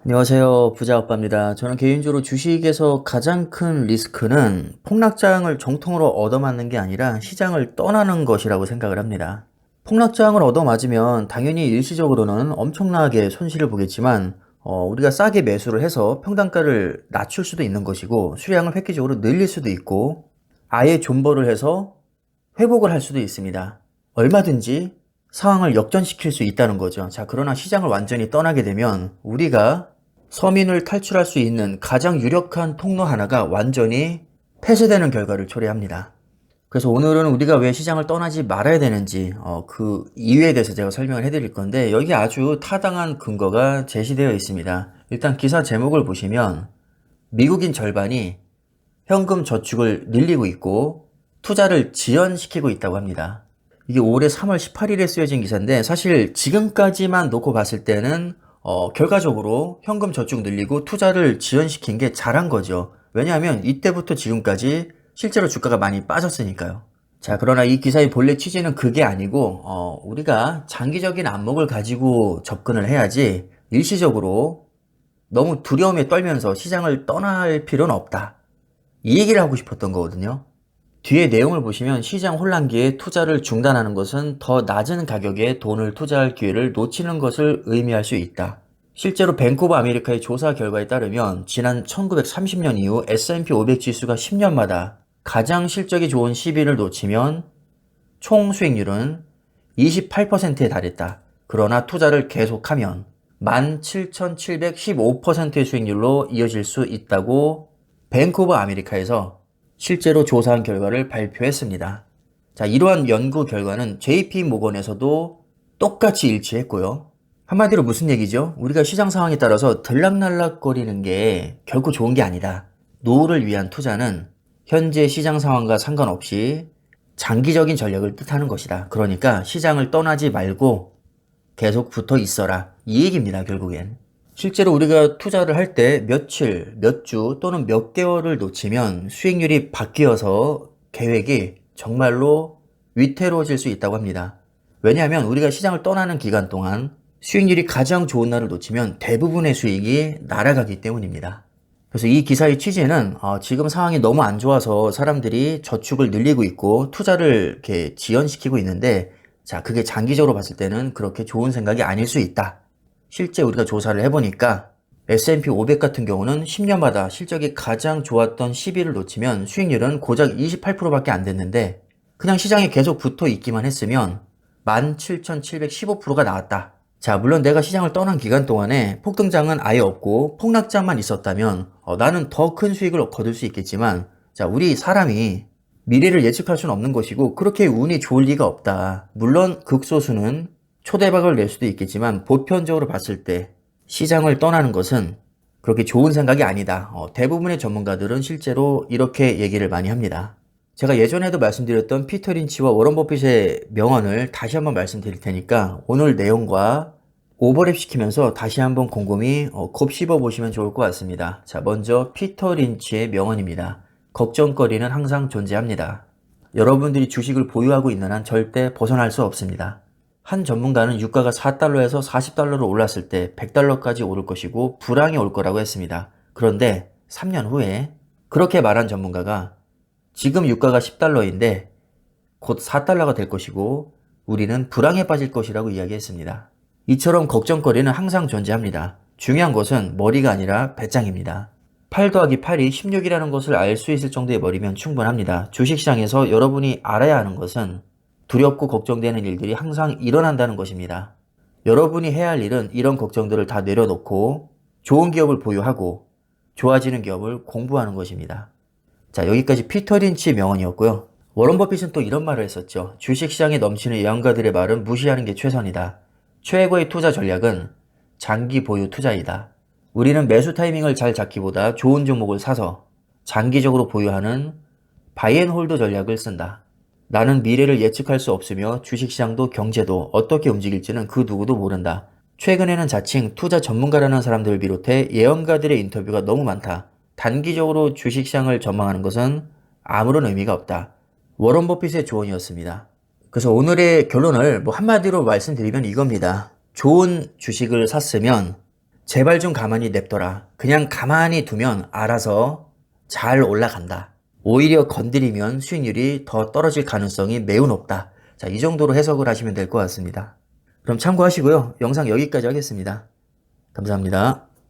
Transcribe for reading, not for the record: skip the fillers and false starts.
안녕하세요. 부자아빠입니다. 저는 개인적으로 주식에서 가장 큰 리스크는 폭락장을 정통으로 얻어맞는 게 아니라 시장을 떠나는 것이라고 생각을 합니다. 폭락장을 얻어맞으면 당연히 일시적으로는 엄청나게 손실을 보겠지만 우리가 싸게 매수를 해서 평단가를 낮출 수도 있는 것이고 수량을 획기적으로 늘릴 수도 있고 아예 존버를 해서 회복을 할 수도 있습니다. 얼마든지 상황을 역전시킬 수 있다는 거죠. 자, 그러나 시장을 완전히 떠나게 되면 우리가 서민을 탈출할 수 있는 가장 유력한 통로 하나가 완전히 폐쇄되는 결과를 초래합니다. 그래서 오늘은 우리가 왜 시장을 떠나지 말아야 되는지 그 이유에 대해서 제가 설명을 해드릴 건데 여기 아주 타당한 근거가 제시되어 있습니다. 일단 기사 제목을 보시면 미국인 절반이 현금 저축을 늘리고 있고 투자를 지연시키고 있다고 합니다. 이게 올해 3월 18일에 쓰여진 기사인데 사실 지금까지만 놓고 봤을 때는 결과적으로 현금 저축 늘리고 투자를 지연시킨 게 잘한 거죠. 왜냐하면 이때부터 지금까지 실제로 주가가 많이 빠졌으니까요. 자, 그러나 이 기사의 본래 취지는 그게 아니고 우리가 장기적인 안목을 가지고 접근을 해야지 일시적으로 너무 두려움에 떨면서 시장을 떠날 필요는 없다. 이 얘기를 하고 싶었던 거거든요. 뒤에 내용을 보시면 시장 혼란기에 투자를 중단하는 것은 더 낮은 가격에 돈을 투자할 기회를 놓치는 것을 의미할 수 있다. 실제로 뱅크 오브 아메리카의 조사 결과에 따르면 지난 1930년 이후 S&P 500 지수가 10년마다 가장 실적이 좋은 10일을 놓치면 총 수익률은 28%에 달했다. 그러나 투자를 계속하면 17,715%의 수익률로 이어질 수 있다고 뱅크 오브 아메리카에서 실제로 조사한 결과를 발표했습니다. 자, 이러한 연구 결과는 JP 모건에서도 똑같이 일치했고요. 한마디로 무슨 얘기죠? 우리가 시장 상황에 따라서 들락날락거리는 게 결코 좋은 게 아니다. 노후를 위한 투자는 현재 시장 상황과 상관없이 장기적인 전략을 뜻하는 것이다. 그러니까 시장을 떠나지 말고 계속 붙어 있어라. 이 얘기입니다, 결국엔. 실제로 우리가 투자를 할 때 며칠, 몇 주 또는 몇 개월을 놓치면 수익률이 바뀌어서 계획이 정말로 위태로워질 수 있다고 합니다. 왜냐하면 우리가 시장을 떠나는 기간 동안 수익률이 가장 좋은 날을 놓치면 대부분의 수익이 날아가기 때문입니다. 그래서 이 기사의 취지는 지금 상황이 너무 안 좋아서 사람들이 저축을 늘리고 있고 투자를 이렇게 지연시키고 있는데 자, 그게 장기적으로 봤을 때는 그렇게 좋은 생각이 아닐 수 있다. 실제 우리가 조사를 해보니까 S&P 500 같은 경우는 10년마다 실적이 가장 좋았던 10일을 놓치면 수익률은 고작 28%밖에 안 됐는데 그냥 시장에 계속 붙어 있기만 했으면 17,715%가 나왔다. 자, 물론 내가 시장을 떠난 기간 동안에 폭등장은 아예 없고 폭락장만 있었다면 나는 더 큰 수익을 거둘 수 있겠지만 자, 우리 사람이 미래를 예측할 수는 없는 것이고 그렇게 운이 좋을 리가 없다. 물론 극소수는 초대박을 낼 수도 있겠지만 보편적으로 봤을 때 시장을 떠나는 것은 그렇게 좋은 생각이 아니다. 대부분의 전문가들은 실제로 이렇게 얘기를 많이 합니다. 제가 예전에도 말씀드렸던 피터 린치와 워런 버핏의 명언을 다시 한번 말씀드릴 테니까 오늘 내용과 오버랩 시키면서 다시 한번 곰곰이 곱씹어 보시면 좋을 것 같습니다. 자, 먼저 피터 린치의 명언입니다. 걱정거리는 항상 존재합니다. 여러분들이 주식을 보유하고 있는 한 절대 벗어날 수 없습니다. 한 전문가는 유가가 4달러에서 40달러로 올랐을 때 100달러까지 오를 것이고 불황이 올 거라고 했습니다. 그런데 3년 후에 그렇게 말한 전문가가 지금 유가가 10달러인데 곧 4달러가 될 것이고 우리는 불황에 빠질 것이라고 이야기했습니다. 이처럼 걱정거리는 항상 존재합니다. 중요한 것은 머리가 아니라 배짱입니다. 8 더하기 8이 16이라는 것을 알 수 있을 정도의 머리면 충분합니다. 주식시장에서 여러분이 알아야 하는 것은 두렵고 걱정되는 일들이 항상 일어난다는 것입니다. 여러분이 해야 할 일은 이런 걱정들을 다 내려놓고 좋은 기업을 보유하고 좋아지는 기업을 공부하는 것입니다. 자, 여기까지 피터 린치의 명언이었고요. 워런 버핏은 또 이런 말을 했었죠. 주식시장에 넘치는 예언가들의 말은 무시하는 게 최선이다. 최고의 투자 전략은 장기 보유 투자이다. 우리는 매수 타이밍을 잘 잡기보다 좋은 종목을 사서 장기적으로 보유하는 바이앤홀드 전략을 쓴다. 나는 미래를 예측할 수 없으며 주식시장도 경제도 어떻게 움직일지는 그 누구도 모른다. 최근에는 자칭 투자 전문가라는 사람들을 비롯해 예언가들의 인터뷰가 너무 많다. 단기적으로 주식시장을 전망하는 것은 아무런 의미가 없다. 워런 버핏의 조언이었습니다. 그래서 오늘의 결론을 한마디로 말씀드리면 이겁니다. 좋은 주식을 샀으면 제발 좀 가만히 냅둬라. 그냥 가만히 두면 알아서 잘 올라간다. 오히려 건드리면 수익률이 더 떨어질 가능성이 매우 높다. 자, 이 정도로 해석을 하시면 될 것 같습니다. 그럼 참고하시고요. 영상 여기까지 하겠습니다. 감사합니다.